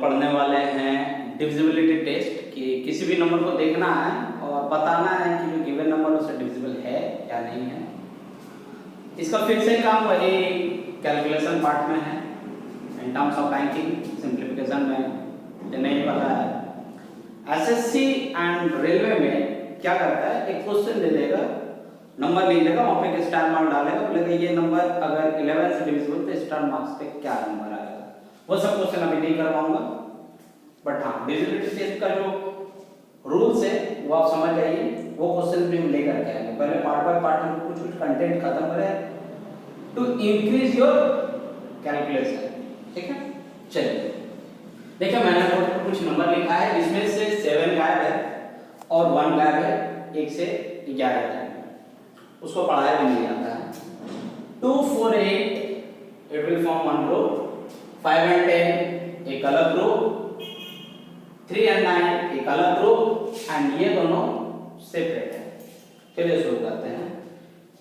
पढ़ने वाले हैं डिविजिबिलिटी टेस्ट कि किसी भी नंबर को देखना है और बताना है कि जो गिवन नंबर उससे डिविजिबल है या नहीं है। इसका फिर से काम वही कैलकुलेशन पार्ट में है, in terms of banking simplification में। जो नहीं पता है, एसएससी एंड रेलवे में क्या करता है, एक क्वेश्चन दे देगा, नंबर लिख देगा, वहाँ पे एक स्टार मार्क डालेगा, बोलेगा ये नंबर अगर 11 से डिविजिबल तो स्टार मार्क्स पे क्या नंबर आएगा। वो सब क्वेश्चन अभी नहीं करवाऊंगा, बट हाँ डिविजिबिलिटी टेस्ट का जो रूल्स है वो आप समझ जाइए। वो क्वेश्चन भी हम लेकर के आएंगे। पहले पार्ट बाय पार्ट हम कुछ कंटेंट खत्म करें टू इंक्रीज योर कैलकुलेशन, ठीक है। चलिए देखिए, मैंने बोर्ड पर कुछ नंबर लिखा है, इसमें से 7 गायब है और 1 गायब है, 1 से 11 तक उसको पढ़ाया भी नहीं आता है। 2, 4, 8 it will form 1 row, 5 and 10 एक अलग रो, 3 and 9 एक अलग रो, एंड ये दोनों सेपरेट है। चलिए शुरू करते हैं।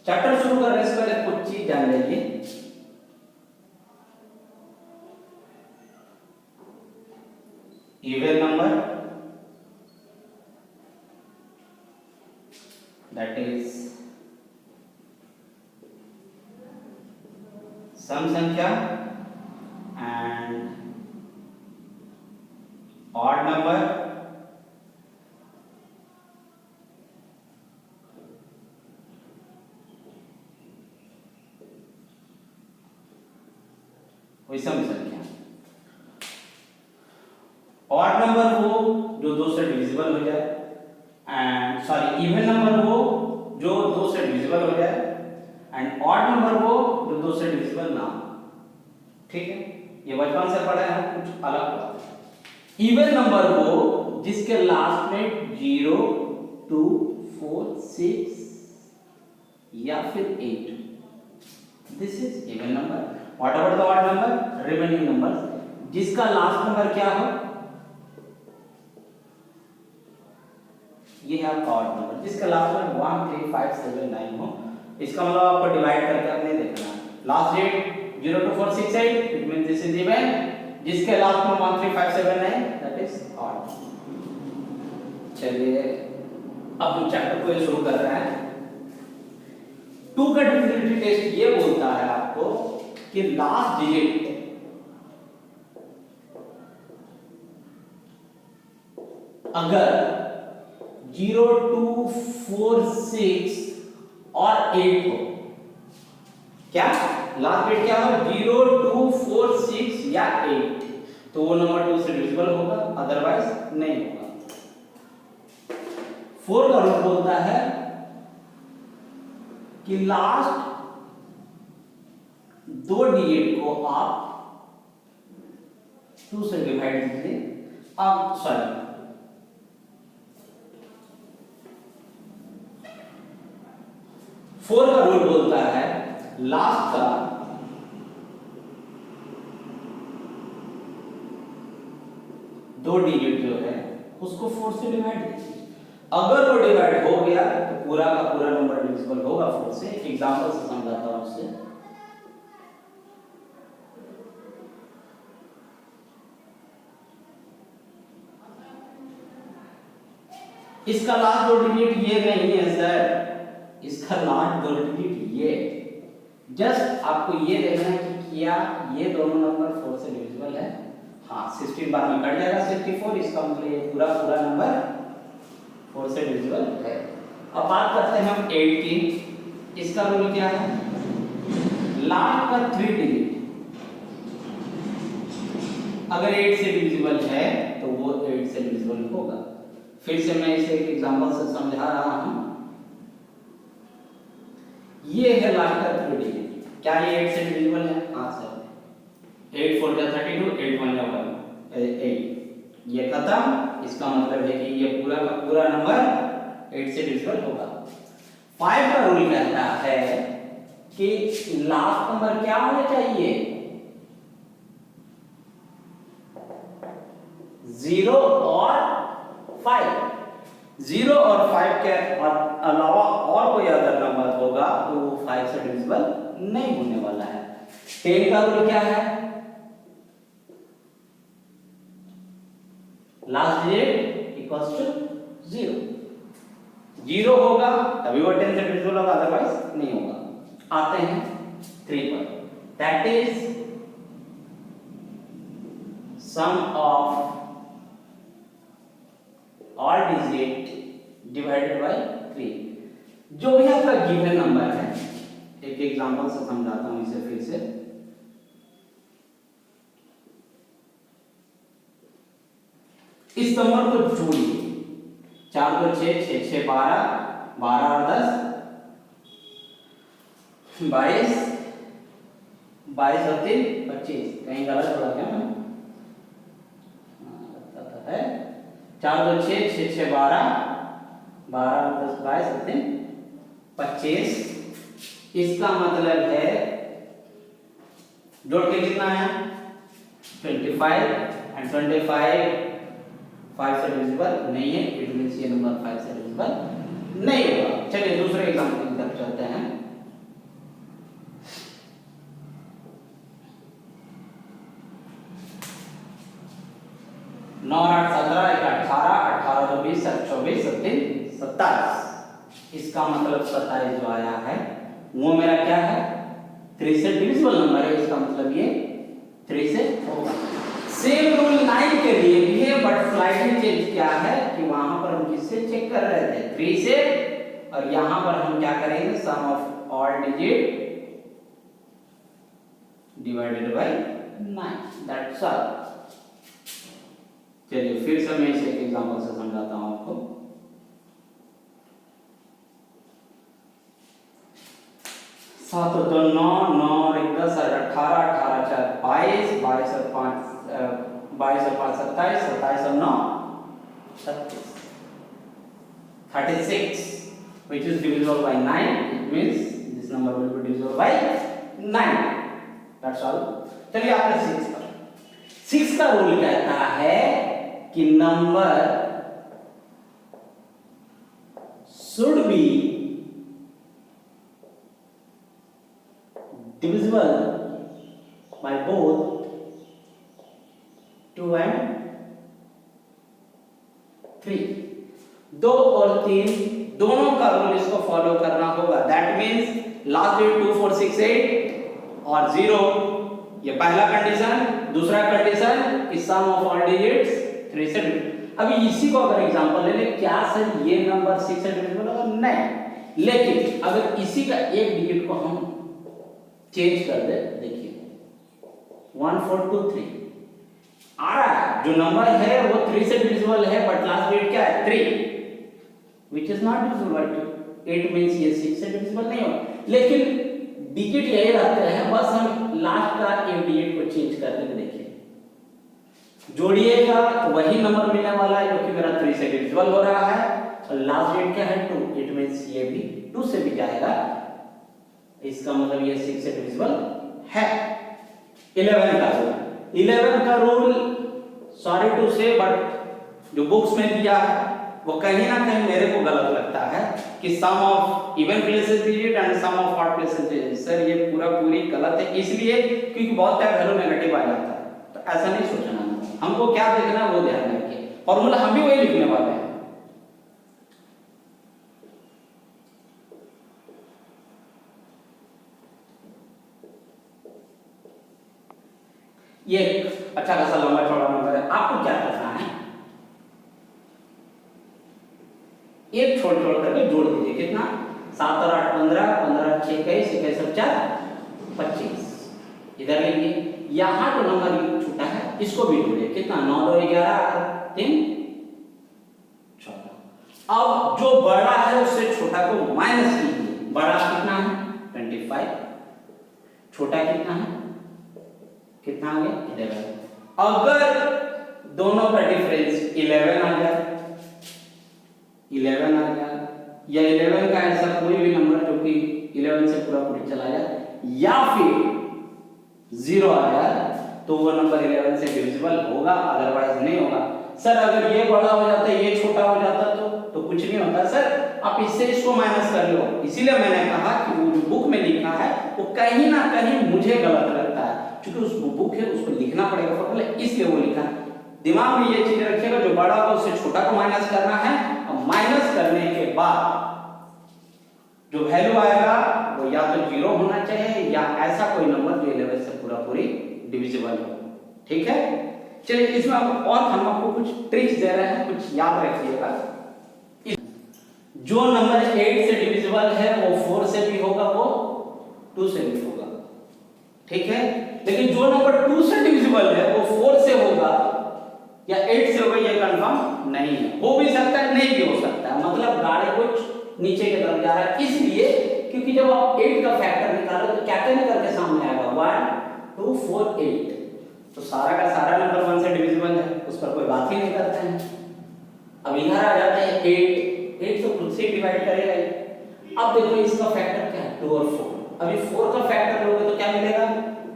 चैप्टर शुरू करने से पहले कुछ चीज जान लीजिए। इवन नंबर that is सम संख्या एंड ऑड नंबर विषम संख्या। ऑड नंबर वो जो 2 से डिविजिबल हो जाए, एंड सॉरी इवन नंबर वो जो 2 से डिविजिबल हो जाए, एंड ऑड नंबर वो जो 2 से डिविजिबल ना हो, ठीक है। ये बचपन से पढ़े हैं, कुछ अलग बात है। इवन नंबर वो जिसके लास्ट में 0, 2, 4, 6 या फिर 8, this is even number. What about the odd number, remaining number जिसका लास्ट नंबर क्या हो, ये है ऑड नंबर जिसका लास्ट में 1, 3, 5, 7, 9 हो। इसका मतलब आपको डिवाइड करके अपने देखना। Last date 0, 2, 4, 6, 8 it means this is even, जिसके लास्ट में 1, 3, 5, 7, 9 दैट इज ऑड। चलिए अब हम चैप्टर को शुरू कर रहे हैं। 2 का डिविजिबिलिटी टेस्ट ये बोलता है आपको कि लास्ट डिजिट अगर 0, 2, 4, 6 और 8 हो, क्या लास्ट डेट क्या हो, 0, 2, 4, 6 या 8, तो वो नंबर 2 से डिविजिबल होगा, अदरवाइज नहीं होगा। 4 का रूल बोलता है कि लास्ट 2 डिजिट को आप 2 से डिवाइड कीजिए। अब सॉरी 4 का रूल बोलता है लास्ट का 2 डिजिट जो है उसको 4 से डिवाइड कीजिए। अगर वो डिवाइड हो गया तो पूरा का पूरा नंबर डिविजिबल होगा 4 से। एक एग्जांपल से समझाता हूं आपसे। इसका लास्ट 2 डिजिट ये नहीं है सर, इसका लास्ट 2 डिजिट ये। जस्ट आपको ये देखना है कि क्या ये दोनों नंबर 4 से डिविजिबल है। हाँ 16 बार में कट जाएगा 64, इसका मतलब ये पूरा पूरा नंबर 4 से डिविजिबल है। अब बात करते हैं हम 8 की। इसका रूल क्या है, लास्ट का 3 डिजिट अगर 8 से डिविजिबल है तो वो 8 से डिविजिबल होगा। फिर से मैं इसे एक एग्जांपल से समझा रहा हूं। ये है लास्ट का 3 डिजिट, क्या ये 8 से डिविजिबल है? हाँ सर। 8 4 जा 32, 8 1 जा 8, ये खत्म। इसका मतलब है कि ये पूरा का पूरा नंबर 8 से डिविजिबल होगा। 5 का रूल कहता है कि लास्ट नंबर क्या होना चाहिए, 0 और 5। 0 और 5 के अलावा और कोई अदर नंबर होगा तो वो 5 से डिविजिबल नहीं होने वाला है। 10 का रूल क्या है, लास्ट डिजिट इक्वल्स टू 0। 0 होगा तभी वो 10 से डिविजिबल होगा, अदरवाइज नहीं होगा। आते हैं 3 पर, that is sum of all digit divided by 3। जो भी आपका गिवन नंबर है, एक एग्जांपल से समझाता हूं इसे फिर से। इस नंबर को जोड़िए, 4 2 6, 6 6 12, 12 और 10 22, 22 और 3 25। कहीं गलत जोड़ा क्या मैं? है 4 2 6, 6 6 12, 12 और 10 22 और 3 25। इसका मतलब है जोड़ के कितना है 25 एंड 25 5 से डिविजिबल नहीं है, इट मींस ये नंबर 5 से डिविजिबल नहीं होगा। चलिए दूसरे एग्जांपल की तरफ चलते हैं। नौ 8 17 1 18, 18 2 20, 24 3 27। इसका मतलब 27 जो आया है वो मेरा क्या है 3 से डिविजिबल नंबर है, इसका मतलब ये 3 से होगा। सेम रूल 9 के लिए भी है, बट स्लाइडली चेंज क्या है कि वहां पर हम किससे चेक कर रहे थे 3 से, और यहां पर हम क्या करेंगे sum of all digit divided by 9, that's all. चलिए फिर से मैं इसे एक एग्जांपल से समझाता हूं आपको। 7 2 9, 9 और 1 10 और 18, 18 4 22, 22 और 5 22 और 5 27, 27 और 9 36, 36 which is divisible by 9. It means this number will be divisible by 9. That's all. चलिए आपने 6 पर, 6 का रूल कहता है कि number should be divisible by both 2 and 3। 2 और 3 दोनों का रूल इसको फॉलो करना होगा। दैट मीन्स लास्ट डिजिट 2 4 6 8 और 0, ये पहला कंडीशन। दूसरा कंडीशन कि सम ऑफ ऑल डिजिट्स 3 से। अभी इसी को अगर एग्जांपल ले ले, क्या सर ये नंबर 6 से डिविजिबल होगा? नहीं, लेकिन अगर इसी का एक डिजिट को हम चेंज कर दे, देखिए 1 4 2 3 आ रहा है, जो नंबर है वो 3 से डिविजिबल है, बट लास्ट डिजिट क्या है 3, which is not divisible by 2. It means ये 6 से डिविजिबल नहीं होगा। लेकिन डिजिट यही रहते हैं, बस हम लास्ट का एक डिजिट को चेंज कर देंगे। देखिए जोड़िएगा तो वही नंबर मिलने वाला है जो कि मेरा 3 से डिविजिबल हो रहा है, और लास्ट डिजिट क्या है 2, इट मींस ये भी 2 से भी जाएगा, इसका मतलब ये 6 से डिविजिबल है। 11 का रूल, 11 का रूल सॉरी टू से बट जो बुक्स में दिया है वो कहीं ना कहीं मेरे को गलत लगता है कि sum of even places digit and sum of odd places digit. Sir ये पूरी गलत है, इसलिए क्योंकि बहुत टाइम वैल्यू नेगेटिव आ जाता है, तो ऐसा नहीं सोचना। हमको क्या देखना है वो ध्यान रखिए, फॉर्मूला हम भी वही लिखने वाले हैं। ये अच्छा खासा लंबा चौड़ा नंबर है, आपको क्या करना है एक छोड़ करके जोड़ दीजिए। कितना 7 और 8 15, 15 6 21, 21 और 4 25। इधर लिखिए, यहां जो नंबर छूटा है इसको भी जोड़िए। कितना 9 2 11 3 14। अब जो बड़ा है उससे छोटा को माइनस कीजिए। बड़ा कितना है 25, छोटा कितना है कितना आ गया 11। अगर दोनों का डिफरेंस 11 आ गया, 11 आ गया, या 11 का ऐसा कोई भी नंबर जो कि 11 से पूरा चला जाए, या फिर 0 आ गया, तो वो नंबर 11 से डिविजिबल होगा, अदरवाइज नहीं होगा। सर अगर ये बड़ा हो जाता ये छोटा हो जाता तो कुछ नहीं होता। सर आप इससे इसको माइनस कर लो, इसीलिए मैंने कहा कि वो जो बुक में लिखा है वो कहीं ना कहीं मुझे गलत लगता है, क्योंकि उस बुक है उसको लिखना पड़ेगा फॉर्मूला, इसलिए वो लिखा है। दिमाग में ये चीज रखिएगा, जो बड़ा को उससे छोटा को माइनस करना है, और माइनस करने के बाद जो वैल्यू आएगा वो या तो 0 होना चाहिए या ऐसा कोई नंबर जो 11 से पूरा पूरी डिविजिबल हो। ठीक है, चलिए इसमें और हम आपको कुछ ट्रिक्स दे रहे हैं, कुछ याद रखिएगा। जो नंबर 8 से डिविजिबल है वो 4 से भी होगा, वो 2 से भी होगा। ठीक है, लेकिन जो नंबर 2 से डिविजिबल है वो 4 से होगा या 8 से होगा, ये कंफर्म नहीं है। हो भी सकता है, नहीं भी हो सकता है, मतलब गाड़ी कुछ नीचे की तरफ जा रहा है, इसलिए क्योंकि जब आप 8 का फैक्टर निकालो तो क्या क्या निकल के सामने आएगा, 1 2 4 8, तो सारा का सारा नंबर 1 से डिविजिबल है, उस पर कोई बात ही नहीं करते हैं। अब इधर आ जाते हैं 8 तो खुद से डिवाइड करेगा। अब देखो इसका फैक्टर क्या है, 2 और 4। अभी 4 का फैक्टर लोगे तो क्या मिलेगा,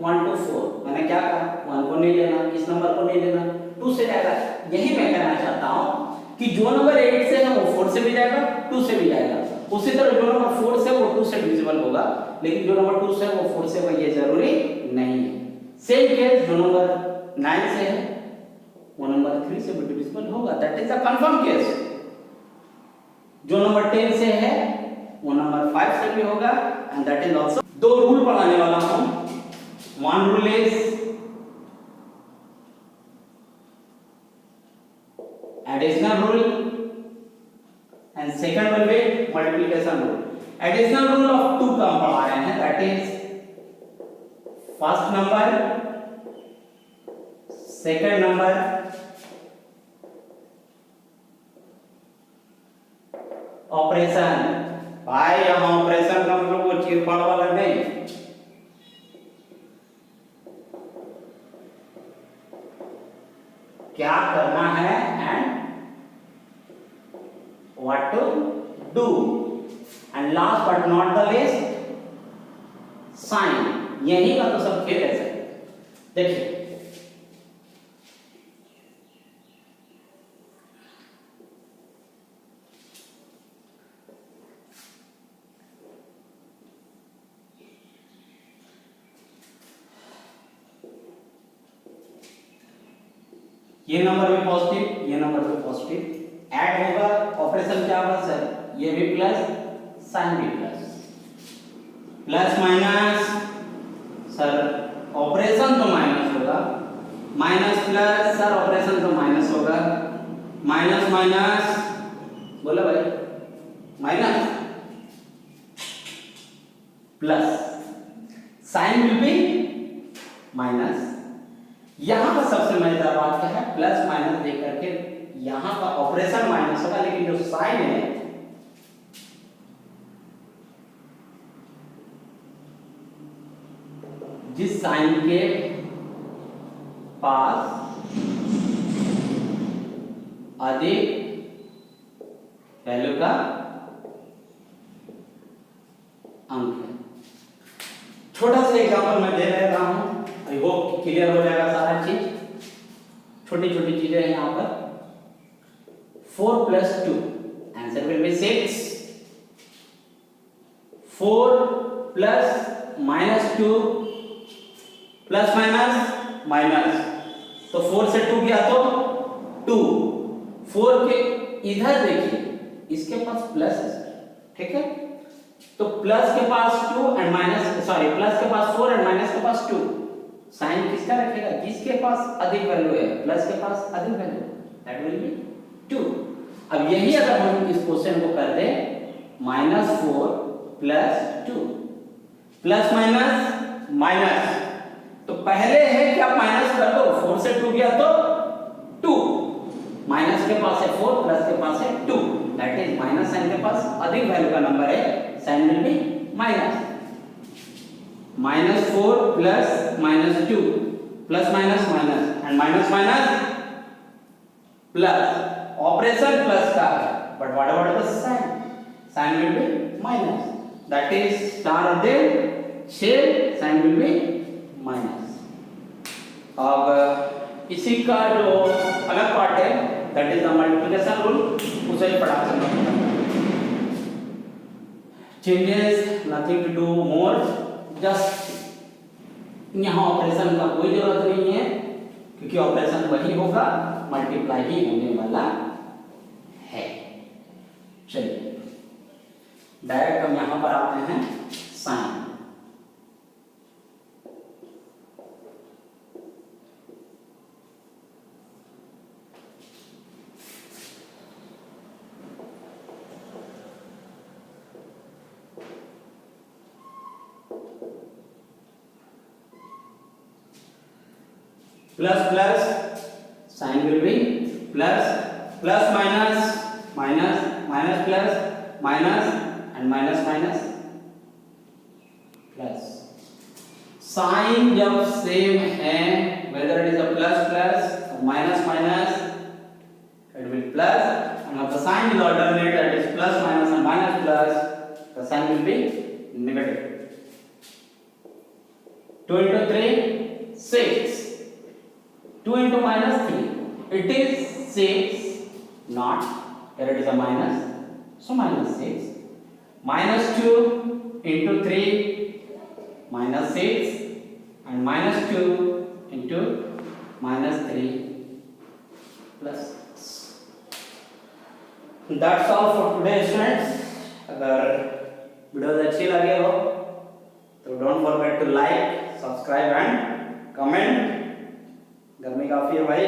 1 2 4। मैंने क्या कहा, 1 को नहीं लेना, इस नंबर को नहीं लेना, 2 से जाएगा। यही मैं कहना चाहता हूं कि जो नंबर 8 से है वो 4 से भी जाएगा, 2 से भी जाएगा। उसी तरह जो नंबर 4 से वो 2 से डिविजिबल होगा, लेकिन जो नंबर 2 से वो 4 से होगा ये जरूरी नहीं है। सेम केस जो नंबर 9 से है वो नंबर 3 से भी डिविजिबल होगा, that is a confirm case. जो नंबर 10 से है वो नंबर 5 से भी होगा, एंड दैट इज आल्सो। दो रूल पढ़ाने वाला हूं। One rule is additional rule and second will be multiplication rule. Additional rule of 2 का हम पढ़ा रहे हैं, that is first number, second number, operation. भाई यहां ऑपरेशन का मतलब वो चीरफाड़ वाला नहीं, क्या करना है and what to do, and last but not the least sign. यही का तो सब खेल है सर। देखिए ये नंबर भी पॉजिटिव, ये नंबर भी पॉजिटिव, ऐड होगा, ऑपरेशन क्या होगा सर, ये भी प्लस, साइन भी plus, plus minus sir, operation तो माइनस होगा, माइनस प्लस सर, ऑपरेशन तो माइनस होगा, माइनस माइनस बोलो भाई, minus plus, sign will be minus. यहां पर सबसे मजेदार बात क्या है, प्लस माइनस देख करके यहां का ऑपरेशन माइनस होगा, लेकिन जो साइन है जिस साइन के पास अधिक वैल्यू का अंक है। छोटा सा एग्जांपल मैं दे रहा हूं, आई होप क्लियर हो जाएगा सारा चीज। छोटी छोटी चीजें हैं यहां पर। 4 + 2 answer will be 6। 4 + -2 plus minus minus, तो 4 से 2 गया तो 2। 4 के इधर देखिए इसके पास प्लस है सर, ठीक है, तो प्लस के पास 2 एंड माइनस, सॉरी प्लस के पास 4 एंड माइनस के पास 2। साइन किसका रखेगा, जिसके पास अधिक वैल्यू है, प्लस के पास अधिक वैल्यू, दैट विल बी 2। अब यही अगर हम इस क्वेश्चन को कर दें -4 + 2 प्लस माइनस माइनस, तो पहले है कि आप माइनस कर दो, 4 से 2 गया तो 2, माइनस के पास है 4, प्लस के पास है 2, दैट इज माइनस साइन के पास अधिक वैल्यू का नंबर है, sign will be minus. -4 + -2 plus minus minus and minus minus plus, operation plus का है, but what about the sign, sign will be minus, that is star of the shape, sign will be minus. अब इसी का जो अलग part है that is the multiplication rule, उसे ही पढ़ा सकते हैं। Changes nothing to do more, just यहाँ ऑपरेशन का कोई जरूरत नहीं है क्योंकि ऑपरेशन वही होगा मल्टीप्लाई ही होने वाला है। चलिए डायरेक्ट हम यहां पर आते हैं sign. Plus plus sign will be plus, plus minus minus, minus plus minus and minus minus plus. Sign जब सेम है, whether it is a plus plus or minus minus, it will plus, and if the sign will alternate, that is plus minus and minus plus, the sign will be negative. 2 into 3 6, 2 into minus 3, it is 6, not, here it is a minus, so minus 6, minus 2 into 3 minus 6, and minus 2 into minus 3 plus 6. That's all for today students. अगर video अच्छी लगे हो तो don't forget to like, subscribe and comment. गर्मी काफ़ी है भाई।